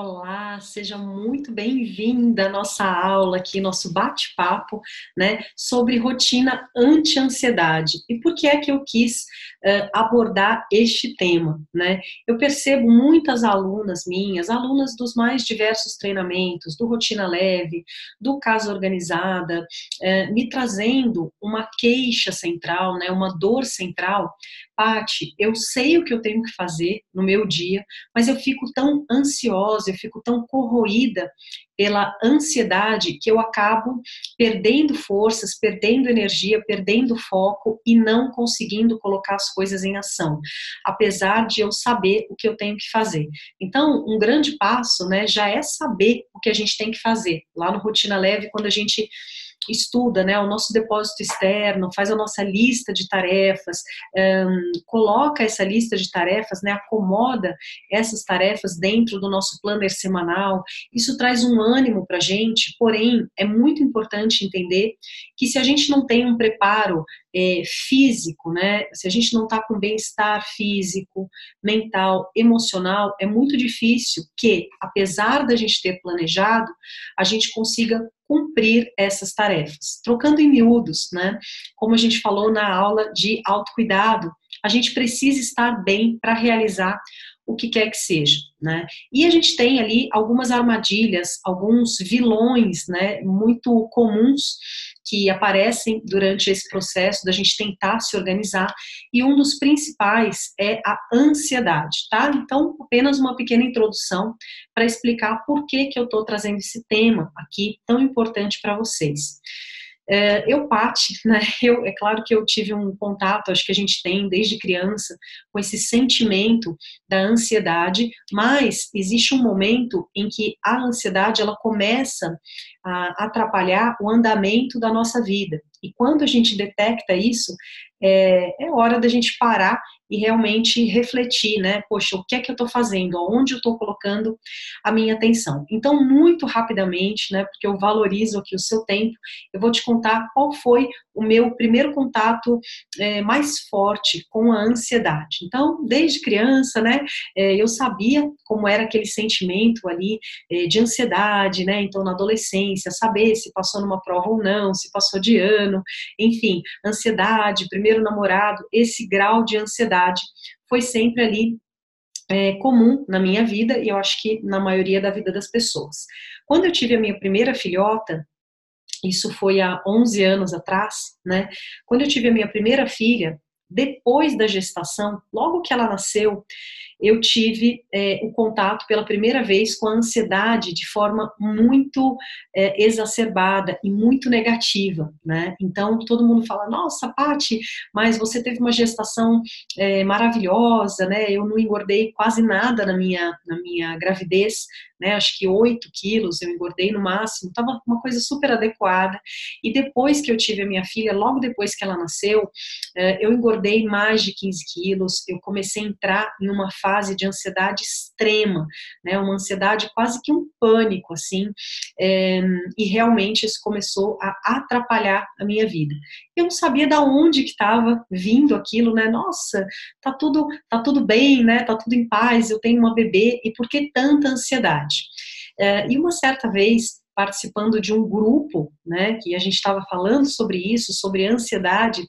Olá, seja muito bem-vinda à nossa aula aqui, nosso bate-papo, né, sobre rotina anti-ansiedade. E por que é que eu quis abordar este tema, né? Eu percebo muitas alunas minhas, alunas dos mais diversos treinamentos, do Rotina Leve, do Casa Organizada, me trazendo uma queixa central, né, uma dor central. Paty, eu sei o que eu tenho que fazer no meu dia, mas eu fico tão ansiosa, eu fico tão corroída pela ansiedade que eu acabo perdendo forças, perdendo energia, perdendo foco e não conseguindo colocar as coisas em ação, apesar de eu saber o que eu tenho que fazer. Então, um grande passo, né, já é saber o que a gente tem que fazer. Lá no Rotina Leve, quando a gente estuda, né, o nosso depósito externo, faz a nossa lista de tarefas, coloca essa lista de tarefas, né, acomoda essas tarefas dentro do nosso planner semanal, isso traz um ânimo para a gente, porém, é muito importante entender que se a gente não tem um preparo físico, né, se a gente não está com bem-estar físico, mental, emocional, é muito difícil que, apesar da gente ter planejado, a gente consiga cumprir essas tarefas. Trocando em miúdos, né, como a gente falou na aula de autocuidado, a gente precisa estar bem para realizar o que quer que seja, né? E a gente tem ali algumas armadilhas, alguns vilões, né, muito comuns que aparecem durante esse processo da gente tentar se organizar, e um dos principais é a ansiedade, tá? Então, apenas uma pequena introdução para explicar por que eu estou trazendo esse tema aqui tão importante para vocês. Paty, né, é claro que eu tive um contato, acho que a gente tem desde criança, com esse sentimento da ansiedade, mas existe um momento em que a ansiedade, ela começa a atrapalhar o andamento da nossa vida, e quando a gente detecta isso, é hora da gente parar e realmente refletir, né, poxa, o que é que eu estou fazendo, aonde eu estou colocando a minha atenção. Então, muito rapidamente, né, porque eu valorizo aqui o seu tempo, eu vou te contar qual foi o meu primeiro contato mais forte com a ansiedade. Então, desde criança, né, eu sabia como era aquele sentimento ali de ansiedade, né, então na adolescência, saber se passou numa prova ou não, se passou de ano, enfim, ansiedade, primeiro namorado, esse grau de ansiedade foi sempre ali comum na minha vida e eu acho que na maioria da vida das pessoas. Quando eu tive a minha primeira filhota, isso foi há 11 anos atrás, né? Quando eu tive a minha primeira filha, depois da gestação, logo que ela nasceu, eu tive o contato pela primeira vez com a ansiedade de forma muito exacerbada e muito negativa, né? Então, todo mundo fala, nossa, Paty, mas você teve uma gestação maravilhosa, né? Eu não engordei quase nada na minha gravidez, né? Acho que 8 quilos eu engordei no máximo, estava uma coisa super adequada. E depois que eu tive a minha filha, logo depois que ela nasceu, eu engordei mais de 15 quilos, eu comecei a entrar em uma fase de ansiedade extrema, né, uma ansiedade quase que um pânico, assim, e realmente isso começou a atrapalhar a minha vida. Eu não sabia de onde que estava vindo aquilo, né, nossa, tá tudo bem, né, tá tudo em paz, eu tenho uma bebê, e por que tanta ansiedade? E uma certa vez, participando de um grupo, né, que a gente estava falando sobre isso, sobre ansiedade,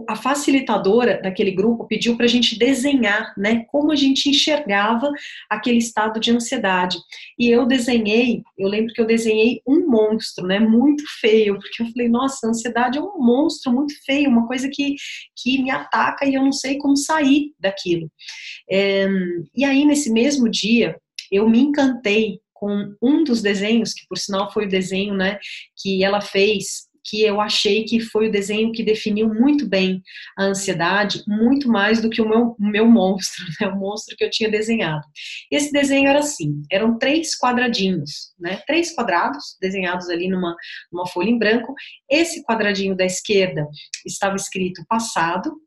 a facilitadora daquele grupo pediu para a gente desenhar, né, como a gente enxergava aquele estado de ansiedade. E eu lembro que eu desenhei um monstro, né, muito feio, porque eu falei, nossa, a ansiedade é um monstro muito feio, uma coisa que me ataca e eu não sei como sair daquilo. E aí, nesse mesmo dia, eu me encantei com um dos desenhos, que por sinal foi o desenho, né, que ela fez, que eu achei que foi o desenho que definiu muito bem a ansiedade, muito mais do que o meu monstro, né, o monstro que eu tinha desenhado. Esse desenho era assim, eram 3 quadradinhos, né, 3 quadrados desenhados ali numa folha em branco. Esse quadradinho da esquerda estava escrito passado,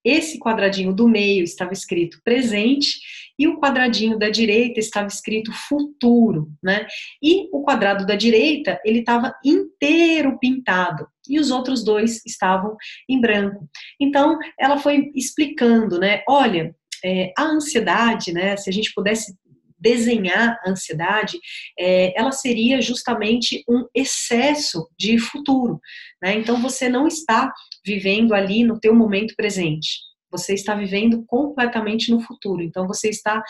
esse quadradinho do meio estava escrito presente e o quadradinho da direita estava escrito futuro, né? E o quadrado da direita, ele estava inteiro pintado e os outros 2 estavam em branco. Então, ela foi explicando, né? Olha, a ansiedade, né, se a gente pudesse desenhar a ansiedade, ela seria justamente um excesso de futuro, né? Então você não está vivendo ali no teu momento presente, você está vivendo completamente no futuro, então você está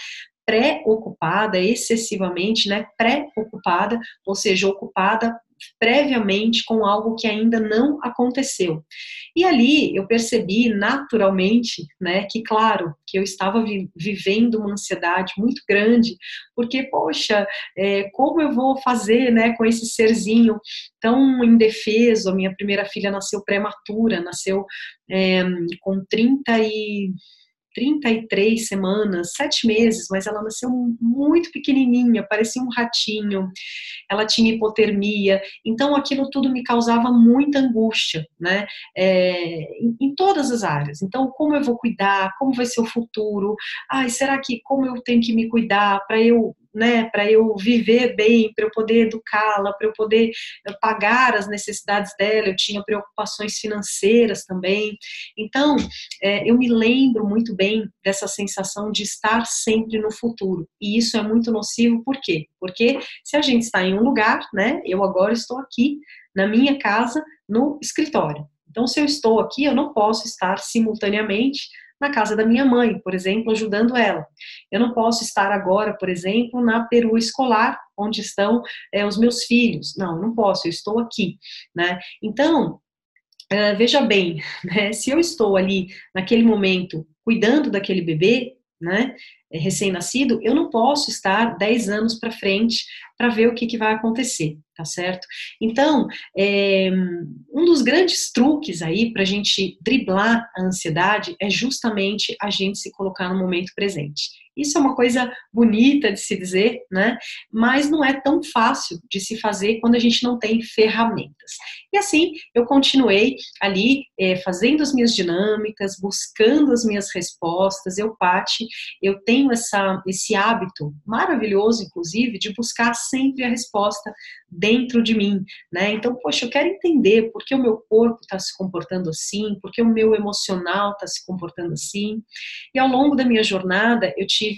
pré-ocupada, excessivamente, né, pré-ocupada, ou seja, ocupada previamente com algo que ainda não aconteceu. E ali eu percebi naturalmente, né, que claro, que eu estava vivendo uma ansiedade muito grande, porque, poxa, como eu vou fazer, né, com esse serzinho tão indefeso? A minha primeira filha nasceu prematura, nasceu com 33 semanas, 7 meses, mas ela nasceu muito pequenininha, parecia um ratinho, ela tinha hipotermia, então aquilo tudo me causava muita angústia, né, em todas as áreas. Então, como eu vou cuidar, como vai ser o futuro, ai, será que, como eu tenho que me cuidar para eu, né, para eu viver bem, para eu poder educá-la, para eu poder pagar as necessidades dela, eu tinha preocupações financeiras também, então, eu me lembro muito bem dessa sensação de estar sempre no futuro, e isso é muito nocivo, por quê? Porque se a gente está em um lugar, né, eu agora estou aqui na minha casa, no escritório, então se eu estou aqui, eu não posso estar simultaneamente na casa da minha mãe, por exemplo, ajudando ela. Eu não posso estar agora, por exemplo, na perua escolar, onde estão os meus filhos. Não posso, eu estou aqui, né? Então, veja bem, né, se eu estou ali naquele momento cuidando daquele bebê, né, recém-nascido, eu não posso estar 10 anos para frente para ver o que vai acontecer, tá certo? Então, um dos grandes truques aí para a gente driblar a ansiedade é justamente a gente se colocar no momento presente. Isso é uma coisa bonita de se dizer, né? Mas não é tão fácil de se fazer quando a gente não tem ferramentas. E assim, eu continuei ali fazendo as minhas dinâmicas, buscando as minhas respostas. Paty, eu tenho esse hábito maravilhoso, inclusive, de buscar sempre a resposta dentro de mim, né? Então, poxa, eu quero entender por que o meu corpo está se comportando assim, por que o meu emocional está se comportando assim. E ao longo da minha jornada, eu tive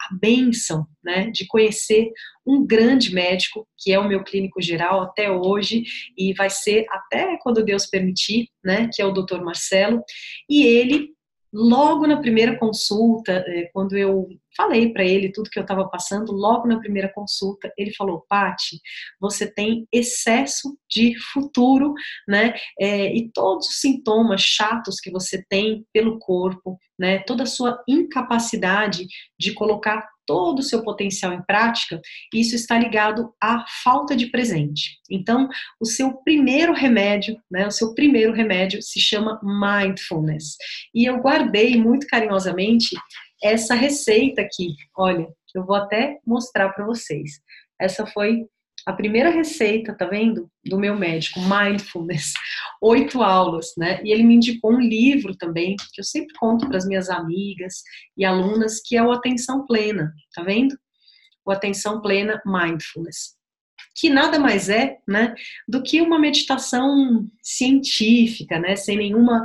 a bênção, né, de conhecer um grande médico, que é o meu clínico geral até hoje, e vai ser até quando Deus permitir, né, que é o Dr. Marcelo, e ele, logo na primeira consulta, quando eu falei para ele tudo que eu estava passando, logo na primeira consulta, ele falou: Paty, você tem excesso de futuro, né, e todos os sintomas chatos que você tem pelo corpo, né, toda a sua incapacidade de colocar todo o seu potencial em prática, isso está ligado à falta de presente. Então, o seu primeiro remédio, né, o seu primeiro remédio se chama mindfulness. E eu guardei muito carinhosamente essa receita aqui, olha, que eu vou até mostrar para vocês. Essa foi a primeira receita, tá vendo? Do meu médico, Mindfulness, 8 aulas, né? E ele me indicou um livro também, que eu sempre conto para as minhas amigas e alunas, que é o Atenção Plena, tá vendo? O Atenção Plena Mindfulness, que nada mais é, né, do que uma meditação científica, né, sem nenhuma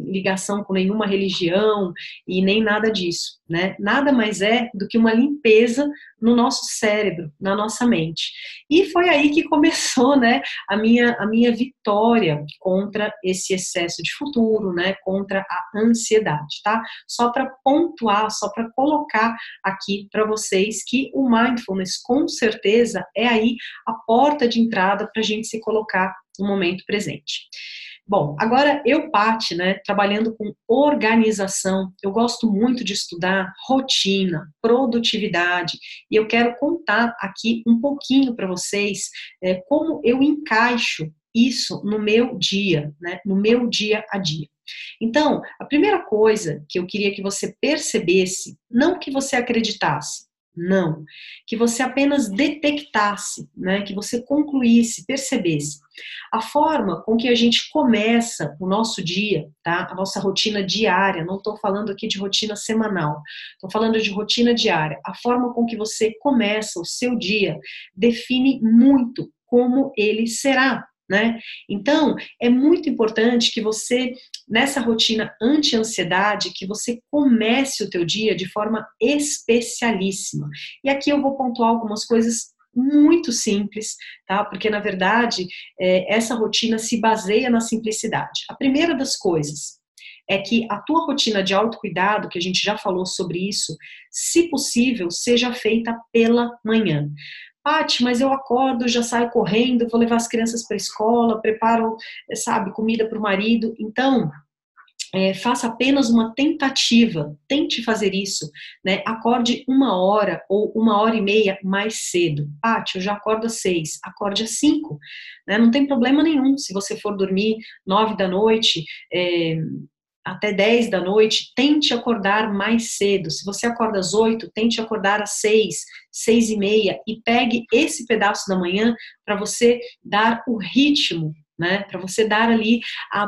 ligação com nenhuma religião e nem nada disso, né, nada mais é do que uma limpeza no nosso cérebro, na nossa mente. E foi aí que começou, né, a minha vitória contra esse excesso de futuro, né, contra a ansiedade, tá? Só para pontuar, só para colocar aqui para vocês que o mindfulness, com certeza, é aí a porta de entrada para a gente se colocar no momento presente. Bom, agora eu, Paty, né, trabalhando com organização, eu gosto muito de estudar rotina, produtividade, e eu quero contar aqui um pouquinho para vocês como eu encaixo isso no meu dia, né, no meu dia a dia. Então, a primeira coisa que eu queria que você percebesse, não que você acreditasse, não, que você apenas detectasse, né, que você concluísse, percebesse. A forma com que a gente começa o nosso dia, tá, a nossa rotina diária, não estou falando aqui de rotina semanal, estou falando de rotina diária, a forma com que você começa o seu dia define muito como ele será. né? Então, é muito importante que você, nessa rotina anti-ansiedade, que você comece o teu dia de forma especialíssima. E aqui eu vou pontuar algumas coisas muito simples, tá? Porque, na verdade, essa rotina se baseia na simplicidade. A primeira das coisas é que a tua rotina de autocuidado, que a gente já falou sobre isso, se possível, seja feita pela manhã. Paty, mas eu acordo, já saio correndo, vou levar as crianças para a escola, preparo, sabe, comida para o marido. Então, faça apenas uma tentativa, tente fazer isso, né? Acorde 1 hora ou 1 hora e meia mais cedo. Paty, eu já acordo às 6, acorde às 5, né? Não tem problema nenhum se você for dormir 9 da noite, até 10 da noite, tente acordar mais cedo. Se você acorda às 8, tente acordar às 6, 6h30 e pegue esse pedaço da manhã para você dar o ritmo, né? Para você dar ali,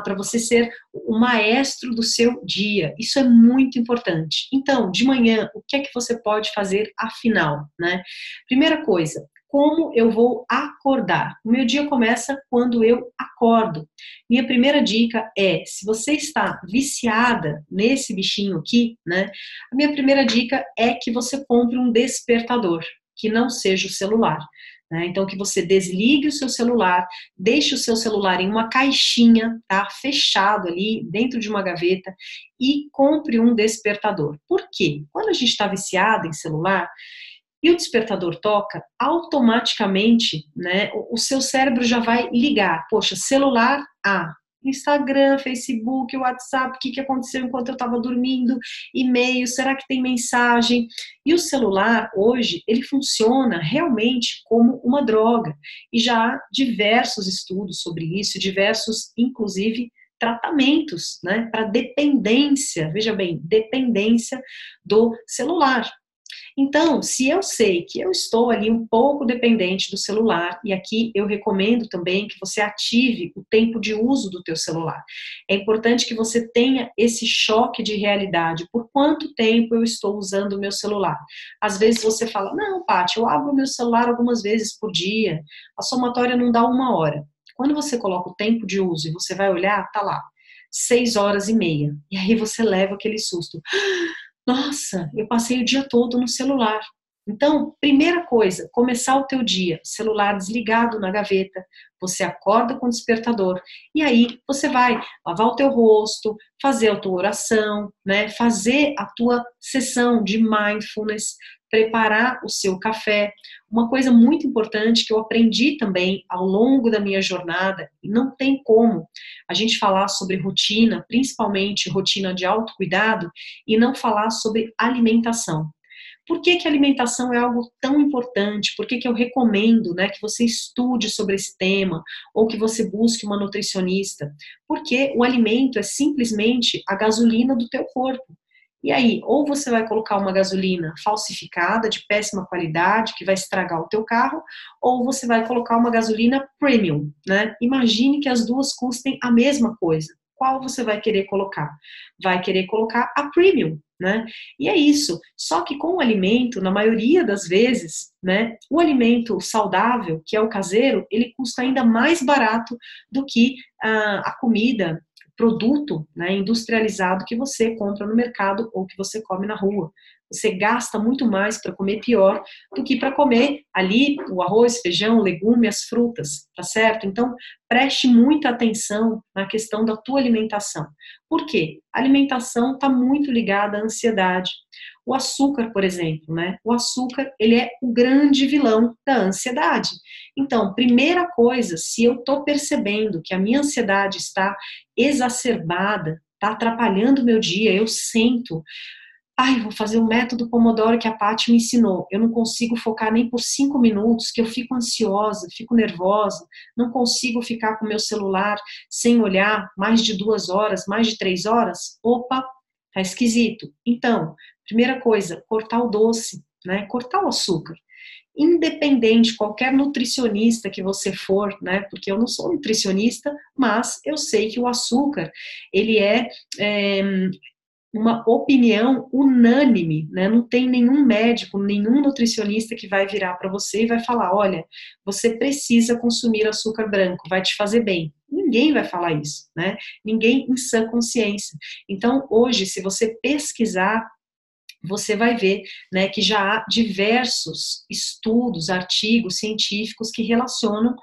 para você ser o maestro do seu dia. Isso é muito importante. Então, de manhã, o que é que você pode fazer afinal, né? Primeira coisa, como eu vou acordar? O meu dia começa quando eu acordo. Minha primeira dica é, se você está viciada nesse bichinho aqui, né? A minha primeira dica é que você compre um despertador, que não seja o celular. Né? Então, que você desligue o seu celular, deixe o seu celular em uma caixinha, tá? Fechado ali, dentro de uma gaveta, e compre um despertador. Por quê? Quando a gente está viciada em celular, e o despertador toca, automaticamente, né, o seu cérebro já vai ligar. Poxa, celular, Instagram, Facebook, WhatsApp, o que aconteceu enquanto eu estava dormindo, e-mail, será que tem mensagem? E o celular, hoje, ele funciona realmente como uma droga. E já há diversos estudos sobre isso, diversos, inclusive, tratamentos, né, para dependência, veja bem, dependência do celular. Então, se eu sei que eu estou ali um pouco dependente do celular, e aqui eu recomendo também que você ative o tempo de uso do teu celular. É importante que você tenha esse choque de realidade. Por quanto tempo eu estou usando o meu celular? Às vezes você fala, não, Paty, eu abro o meu celular algumas vezes por dia, a somatória não dá 1 hora. Quando você coloca o tempo de uso e você vai olhar, tá lá, 6 horas e meia. E aí você leva aquele susto. Nossa, eu passei o dia todo no celular. Então, primeira coisa, começar o teu dia, celular desligado na gaveta, você acorda com o despertador, e aí você vai lavar o teu rosto, fazer a tua oração, né, fazer a tua sessão de mindfulness, preparar o seu café. Uma coisa muito importante que eu aprendi também ao longo da minha jornada, e não tem como a gente falar sobre rotina, principalmente rotina de autocuidado, e não falar sobre alimentação. Por que que a alimentação é algo tão importante? Por que que eu recomendo, né, que você estude sobre esse tema ou que você busque uma nutricionista? Porque o alimento é simplesmente a gasolina do teu corpo. E aí, ou você vai colocar uma gasolina falsificada, de péssima qualidade, que vai estragar o teu carro, ou você vai colocar uma gasolina premium, né? Imagine que as duas custem a mesma coisa. Qual você vai querer colocar? Vai querer colocar a premium, né? E é isso. Só que com o alimento, na maioria das vezes, né, o alimento saudável, que é o caseiro, ele custa ainda mais barato do que a comida, produto, né, industrializado que você compra no mercado ou que você come na rua. Você gasta muito mais para comer pior do que para comer ali o arroz, feijão, legume, as frutas, tá certo? Então, preste muita atenção na questão da tua alimentação. Por quê? A alimentação está muito ligada à ansiedade. O açúcar, por exemplo, né? O açúcar, ele é o grande vilão da ansiedade. Então, primeira coisa, se eu estou percebendo que a minha ansiedade está exacerbada, está atrapalhando o meu dia, eu sinto, vou fazer o método Pomodoro que a Paty me ensinou. Eu não consigo focar nem por 5 minutos, que eu fico ansiosa, fico nervosa, não consigo ficar com o meu celular sem olhar mais de 2 horas, mais de 3 horas. Opa, tá esquisito. Então, primeira coisa, cortar o doce, né? Cortar o açúcar. Independente, qualquer nutricionista que você for, né? Porque eu não sou nutricionista, mas eu sei que o açúcar, ele é uma opinião unânime, né? Não tem nenhum médico, nenhum nutricionista que vai virar para você e vai falar, olha, você precisa consumir açúcar branco, vai te fazer bem. Ninguém vai falar isso, né? Ninguém em sã consciência. Então, hoje, se você pesquisar, você vai ver, né, que já há diversos estudos, artigos científicos que relacionam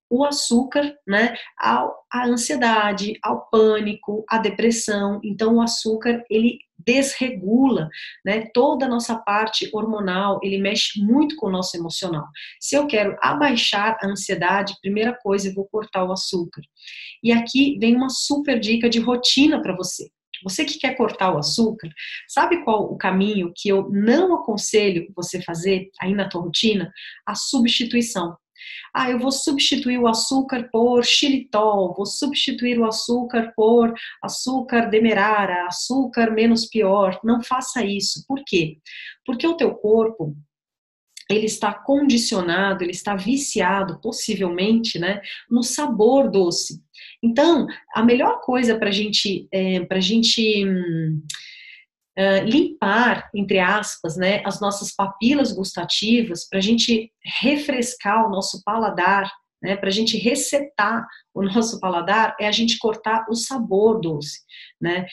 o açúcar, né, à ansiedade, ao pânico, à depressão. Então, o açúcar, ele desregula, né, toda a nossa parte hormonal, ele mexe muito com o nosso emocional. Se eu quero abaixar a ansiedade, primeira coisa, eu vou cortar o açúcar. E aqui vem uma super dica de rotina para você. Você que quer cortar o açúcar, sabe qual o caminho que eu não aconselho você fazer aí na tua rotina? A substituição. Ah, eu vou substituir o açúcar por xilitol, vou substituir o açúcar por açúcar demerara, açúcar menos pior. Não faça isso. Por quê? Porque o teu corpo, ele está condicionado, ele está viciado, possivelmente, né, no sabor doce. Então, a melhor coisa para a gente limpar, entre aspas, né, as nossas papilas gustativas, para a gente refrescar o nosso paladar, né, para a gente resetar o nosso paladar, é a gente cortar o sabor doce, né,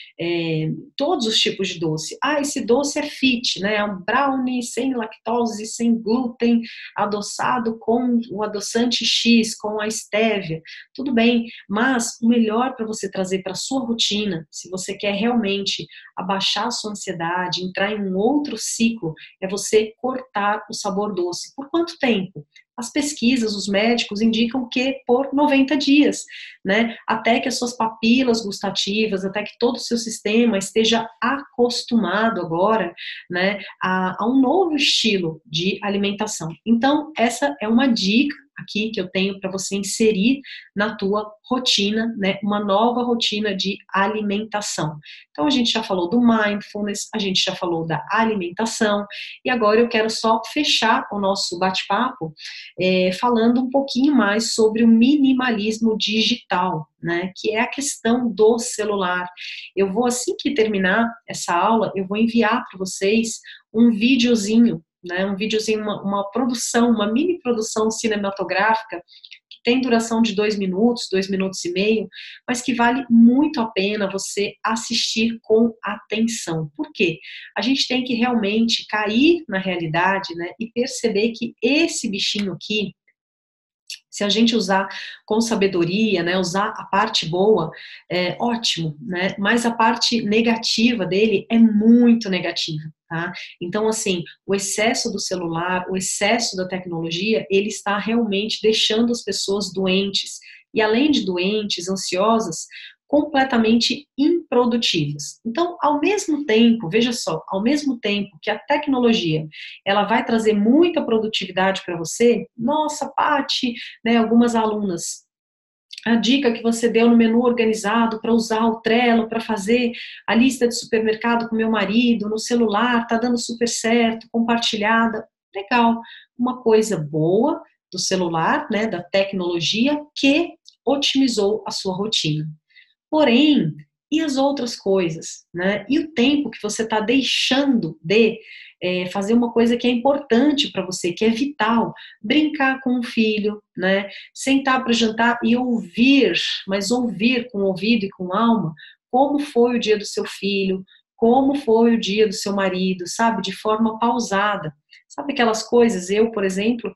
todos os tipos de doce. Ah, esse doce é fit, né, é um brownie sem lactose, sem glúten, adoçado com o adoçante X, com a estévia, tudo bem, mas o melhor para você trazer para a sua rotina, se você quer realmente abaixar a sua ansiedade, entrar em um outro ciclo, é você cortar o sabor doce. Por quanto tempo? As pesquisas, os médicos indicam que por 90 dias, né? Até que as suas papilas gustativas, até que todo o seu sistema esteja acostumado agora, né, a um novo estilo de alimentação. Então, essa é uma dica aqui que eu tenho para você inserir na tua rotina, né, uma nova rotina de alimentação. Então, a gente já falou do mindfulness, a gente já falou da alimentação, e agora eu quero só fechar o nosso bate-papo falando um pouquinho mais sobre o minimalismo digital, né, que é a questão do celular. Eu vou, assim que terminar essa aula, eu vou enviar para vocês um videozinho, né, um videozinho, uma produção, uma mini produção cinematográfica que tem duração de 2 minutos e meio, mas que vale muito a pena você assistir com atenção. Por quê? A gente tem que realmente cair na realidade, né, e perceber que esse bichinho aqui, se a gente usar com sabedoria, né, usar a parte boa, é ótimo, né, mas a parte negativa dele é muito negativa, tá? Então, assim, o excesso do celular, o excesso da tecnologia, ele está realmente deixando as pessoas doentes, e além de doentes, ansiosas, completamente improdutivas. Então, ao mesmo tempo, veja só, ao mesmo tempo que a tecnologia, ela vai trazer muita produtividade para você, nossa, Paty, né, algumas alunas, a dica que você deu no menu organizado para usar o Trello para fazer a lista de supermercado com meu marido, no celular, tá dando super certo, compartilhada, legal, uma coisa boa do celular, né, da tecnologia que otimizou a sua rotina. Porém, e as outras coisas, né? E o tempo que você está deixando de fazer uma coisa que é importante para você, que é vital, brincar com o filho, né? Sentar para jantar e ouvir, mas ouvir com o ouvido e com a alma, como foi o dia do seu filho, como foi o dia do seu marido, sabe? De forma pausada. Sabe aquelas coisas? Eu, por exemplo,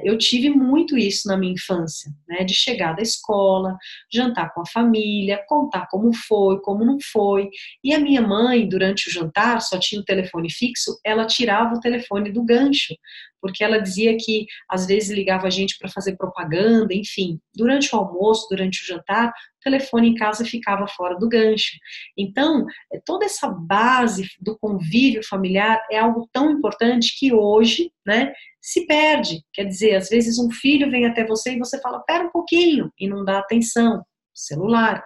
eu tive muito isso na minha infância, né? De chegar da escola, jantar com a família, contar como foi, como não foi. E a minha mãe, durante o jantar, só tinha o telefone fixo, ela tirava o telefone do gancho, porque ela dizia que às vezes ligava a gente para fazer propaganda, enfim. Durante o almoço, durante o jantar, o telefone em casa ficava fora do gancho. Então, toda essa base do convívio familiar é algo tão importante que hoje, né, se perde. Quer dizer, às vezes um filho vem até você e você fala, pera um pouquinho, e não dá atenção. Celular.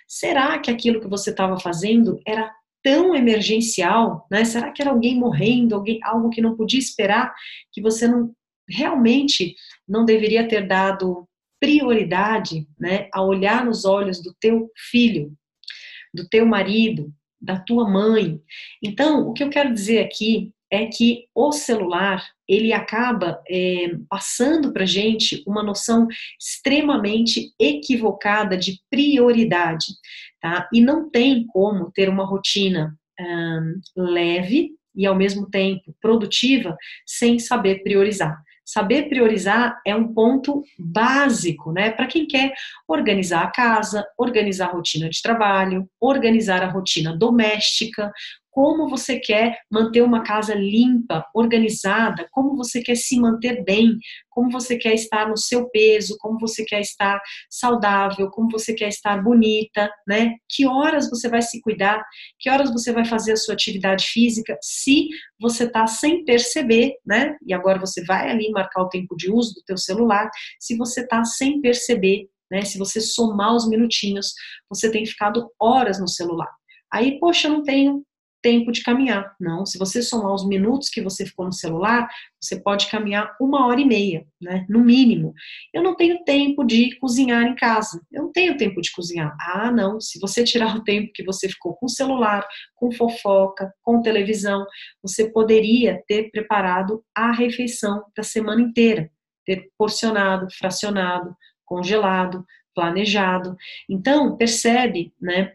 Será que aquilo que você estava fazendo era tão emergencial, né? Será que era alguém morrendo, algo que não podia esperar, que você não realmente não deveria ter dado prioridade, né, a olhar nos olhos do teu filho, do teu marido, da tua mãe. Então, o que eu quero dizer aqui é que o celular, ele acaba passando para a gente uma noção extremamente equivocada de prioridade, tá? E não tem como ter uma rotina leve e, ao mesmo tempo, produtiva, sem saber priorizar. Saber priorizar é um ponto básico, né, para quem quer organizar a casa, organizar a rotina de trabalho, organizar a rotina doméstica, como você quer manter uma casa limpa, organizada, como você quer se manter bem, como você quer estar no seu peso, como você quer estar saudável, como você quer estar bonita, né? Que horas você vai se cuidar, que horas você vai fazer a sua atividade física, se você está sem perceber, né? E agora você vai ali marcar o tempo de uso do teu celular, se você está sem perceber, né? Se você somar os minutinhos, você tem ficado horas no celular. Aí, poxa, eu não tenho tempo de caminhar. Não, se você somar os minutos que você ficou no celular, você pode caminhar 1h30, né, no mínimo. Eu não tenho tempo de cozinhar em casa. Eu não tenho tempo de cozinhar. Ah, não, se você tirar o tempo que você ficou com o celular, com fofoca, com televisão, você poderia ter preparado a refeição da semana inteira, ter porcionado, fracionado, congelado, planejado. Então, percebe, né,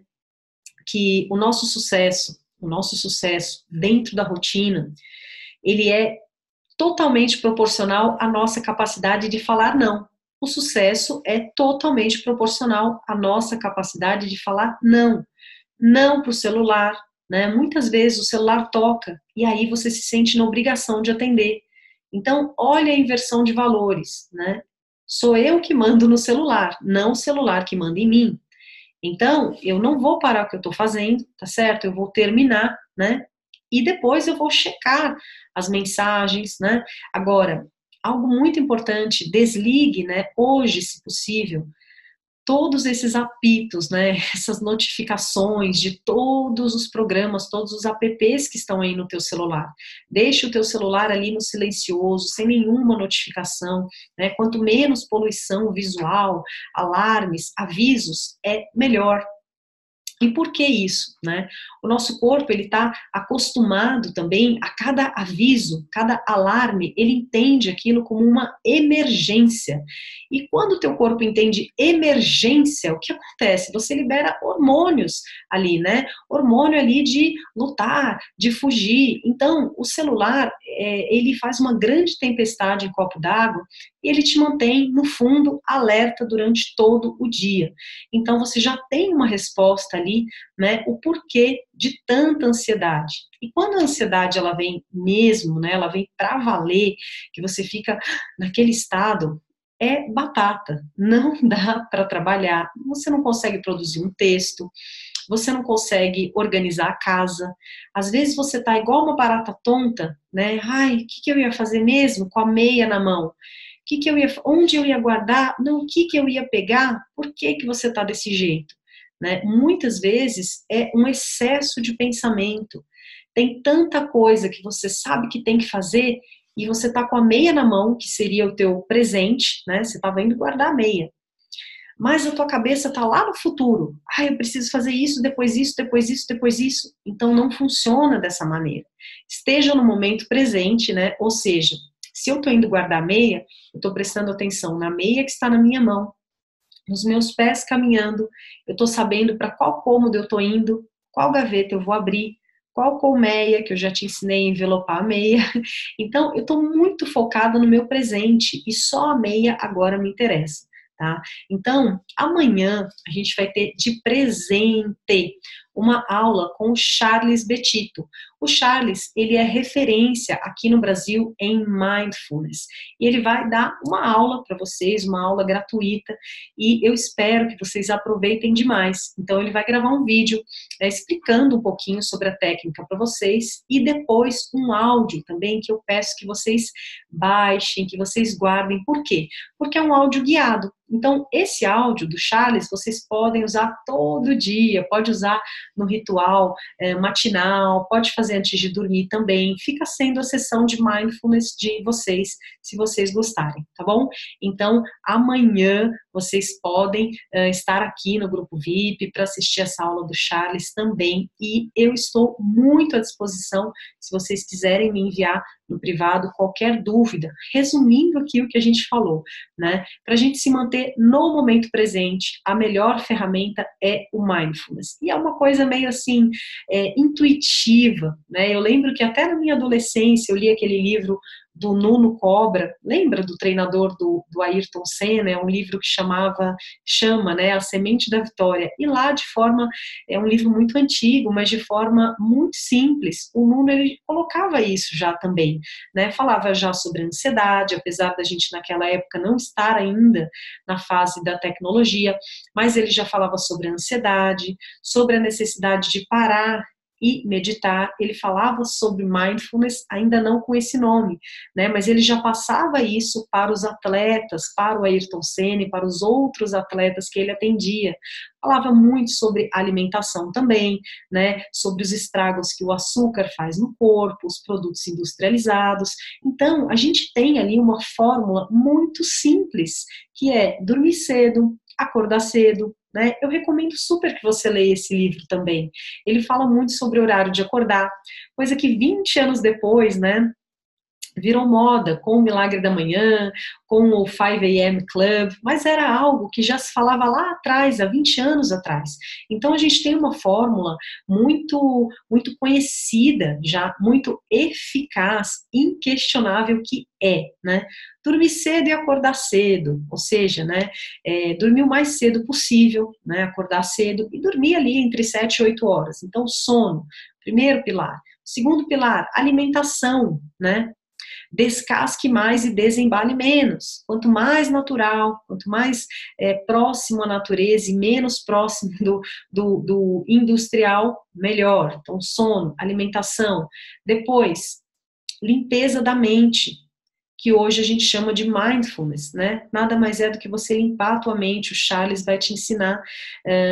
que o nosso sucesso dentro da rotina, ele é totalmente proporcional à nossa capacidade de falar não. O sucesso é totalmente proporcional à nossa capacidade de falar não. Não para o celular, né? Muitas vezes o celular toca e aí você se sente na obrigação de atender. Então, olha a inversão de valores, né? Sou eu que mando no celular, não o celular que manda em mim. Então, eu não vou parar o que eu estou fazendo, tá certo? Eu vou terminar, né? E depois eu vou checar as mensagens, né? Agora, algo muito importante, desligue, né? Hoje, se possível, todos esses apitos, né, essas notificações de todos os programas, todos os apps que estão aí no teu celular. Deixe o teu celular ali no silencioso, sem nenhuma notificação, né? Quanto menos poluição visual, alarmes, avisos, é melhor. E por que isso, né? O nosso corpo, ele está acostumado também a cada aviso, cada alarme, ele entende aquilo como uma emergência. E quando o teu corpo entende emergência, o que acontece? Você libera hormônios ali, né? Hormônio ali de lutar, de fugir. Então, o celular, ele faz uma grande tempestade em copo d'água e ele te mantém no fundo alerta durante todo o dia. Então, você já tem uma resposta ali, né, o porquê de tanta ansiedade. E quando a ansiedade, ela vem mesmo, né, ela vem para valer, que você fica naquele estado, é batata, não dá para trabalhar, você não consegue produzir um texto, você não consegue organizar a casa, às vezes você tá igual uma barata tonta, né, ai, o que eu ia fazer mesmo com a meia na mão? Onde eu ia guardar? Não, o que eu ia pegar? Por que você está desse jeito? Né? Muitas vezes é um excesso de pensamento. Tem tanta coisa que você sabe que tem que fazer e você está com a meia na mão, que seria o teu presente, né? Você estava indo guardar a meia. Mas a tua cabeça está lá no futuro. Ah, eu preciso fazer isso, depois isso, depois isso, depois isso. Então não funciona dessa maneira. Esteja no momento presente, né? Ou seja, se eu estou indo guardar a meia, eu estou prestando atenção na meia que está na minha mão, nos meus pés caminhando, eu estou sabendo para qual cômodo eu estou indo, qual gaveta eu vou abrir, qual colmeia, que eu já te ensinei a envelopar a meia. Então, eu estou muito focada no meu presente e só a meia agora me interessa. Tá? Então, amanhã a gente vai ter de presente uma aula com o Charles Betito. O Charles, ele é referência aqui no Brasil em Mindfulness. E ele vai dar uma aula para vocês, uma aula gratuita, e eu espero que vocês aproveitem demais. Então, ele vai gravar um vídeo explicando um pouquinho sobre a técnica para vocês, e depois um áudio também que eu peço que vocês baixem, que vocês guardem. Por quê? Porque é um áudio guiado. Então, esse áudio do Charles, vocês podem usar todo dia, pode usar no ritual matinal, pode fazer antes de dormir também, fica sendo a sessão de mindfulness de vocês, se vocês gostarem, tá bom? Então, amanhã vocês podem estar aqui no grupo VIP para assistir essa aula do Charles também, e eu estou muito à disposição, se vocês quiserem me enviar no privado qualquer dúvida, resumindo aqui o que a gente falou, né? Para a gente se manter no momento presente, a melhor ferramenta é o mindfulness. E é uma coisa meio assim, intuitiva, né? Eu lembro que até na minha adolescência eu li aquele livro do Nuno Cobra, lembra do treinador do Ayrton Senna? É um livro que chama, né, A Semente da Vitória, e lá é um livro muito antigo, mas de forma muito simples, o Nuno, ele colocava isso já também, né, falava já sobre ansiedade, apesar da gente naquela época não estar ainda na fase da tecnologia, mas ele já falava sobre a ansiedade, sobre a necessidade de parar e meditar. Ele falava sobre mindfulness, ainda não com esse nome, né, mas ele já passava isso para os atletas, para o Ayrton Senna e para os outros atletas que ele atendia. Falava muito sobre alimentação também, né, sobre os estragos que o açúcar faz no corpo, os produtos industrializados. Então, a gente tem ali uma fórmula muito simples, que é dormir cedo, acordar cedo, né? Eu recomendo super que você leia esse livro também. Ele fala muito sobre o horário de acordar, coisa que 20 anos depois, né, virou moda, com o Milagre da Manhã, com o 5 a.m. Club, mas era algo que já se falava lá atrás, há 20 anos atrás. Então a gente tem uma fórmula muito, muito conhecida, já muito eficaz, inquestionável, que né, dormir cedo e acordar cedo, ou seja, né, dormir o mais cedo possível, né, acordar cedo e dormir ali entre 7 e 8 horas. Então, sono, primeiro pilar. Segundo pilar, alimentação, né? Descasque mais e desembale menos. Quanto mais natural, quanto mais próximo à natureza e menos próximo do industrial, melhor. Então, sono, alimentação. Depois, limpeza da mente, que hoje a gente chama de mindfulness, né? Nada mais é do que você limpar a tua mente. O Charles vai te ensinar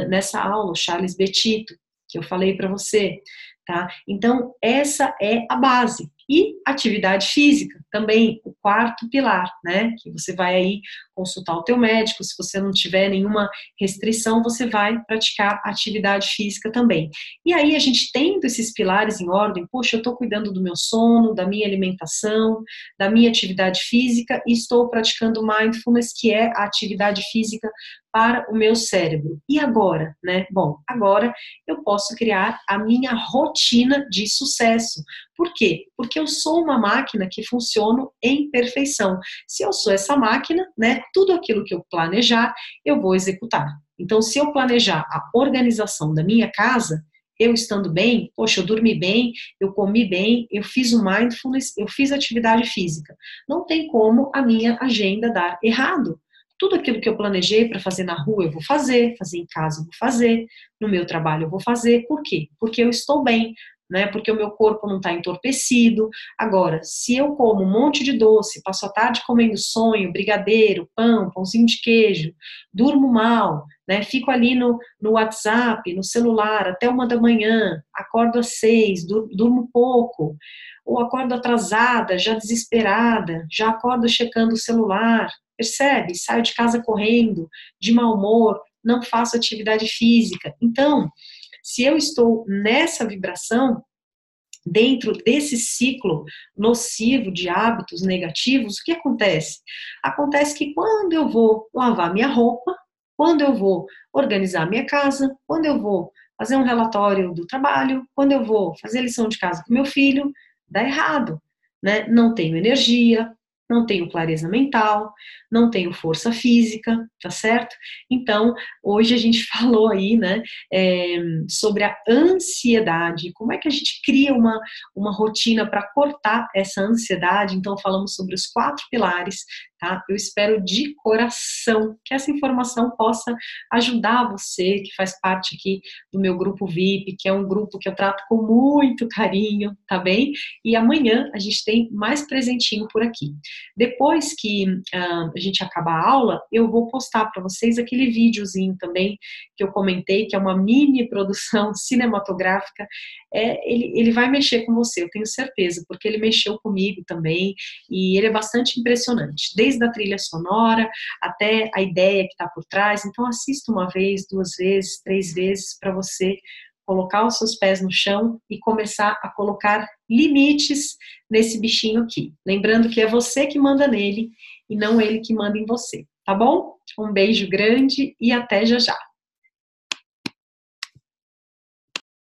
nessa aula, o Charles Betito, que eu falei para você, tá? Então, essa é a base. E atividade física, também o quarto pilar, né? Que você vai aí consultar o teu médico, se você não tiver nenhuma restrição, você vai praticar atividade física também. E aí a gente tendo esses pilares em ordem, poxa, eu estou cuidando do meu sono, da minha alimentação, da minha atividade física, e estou praticando mindfulness, que é a atividade física para o meu cérebro. E agora, né? Bom, agora eu posso criar a minha rotina de sucesso. Por quê? Porque eu sou uma máquina que funciona em perfeição. Se eu sou essa máquina, né, tudo aquilo que eu planejar, eu vou executar. Então, se eu planejar a organização da minha casa, eu estando bem, poxa, eu dormi bem, eu comi bem, eu fiz o mindfulness, eu fiz atividade física. Não tem como a minha agenda dar errado. Tudo aquilo que eu planejei para fazer na rua, eu vou fazer em casa eu vou fazer, no meu trabalho eu vou fazer. Por quê? Porque eu estou bem, né? Porque o meu corpo não está entorpecido. Agora, se eu como um monte de doce, passo a tarde comendo sonho, brigadeiro, pão, pãozinho de queijo, durmo mal, né? Fico ali no WhatsApp, no celular, até 1 da manhã, acordo às 6, durmo pouco, ou acordo atrasada, já desesperada, já acordo checando o celular, percebe? Saio de casa correndo, de mau humor, não faço atividade física. Então, se eu estou nessa vibração, dentro desse ciclo nocivo de hábitos negativos, o que acontece? Acontece que quando eu vou lavar minha roupa, quando eu vou organizar minha casa, quando eu vou fazer um relatório do trabalho, quando eu vou fazer lição de casa com meu filho, dá errado, né? Não tenho energia, não tenho clareza mental, não tenho força física, tá certo? Então, hoje a gente falou aí, né, sobre a ansiedade, como é que a gente cria uma rotina para cortar essa ansiedade. Então, falamos sobre os 4 pilares, tá? Eu espero de coração que essa informação possa ajudar você, que faz parte aqui do meu grupo VIP, que é um grupo que eu trato com muito carinho, tá bem? E amanhã a gente tem mais presentinho por aqui. Depois que a gente acabar a aula, eu vou postar para vocês aquele videozinho também que eu comentei, que é uma mini produção cinematográfica. Ele vai mexer com você, eu tenho certeza, porque ele mexeu comigo também, e ele é bastante impressionante, desde a trilha sonora até a ideia que está por trás. Então assista uma vez, duas vezes, três vezes, para você colocar os seus pés no chão e começar a colocar limites nesse bichinho aqui. Lembrando que é você que manda nele e não ele que manda em você, tá bom? Um beijo grande e até já já.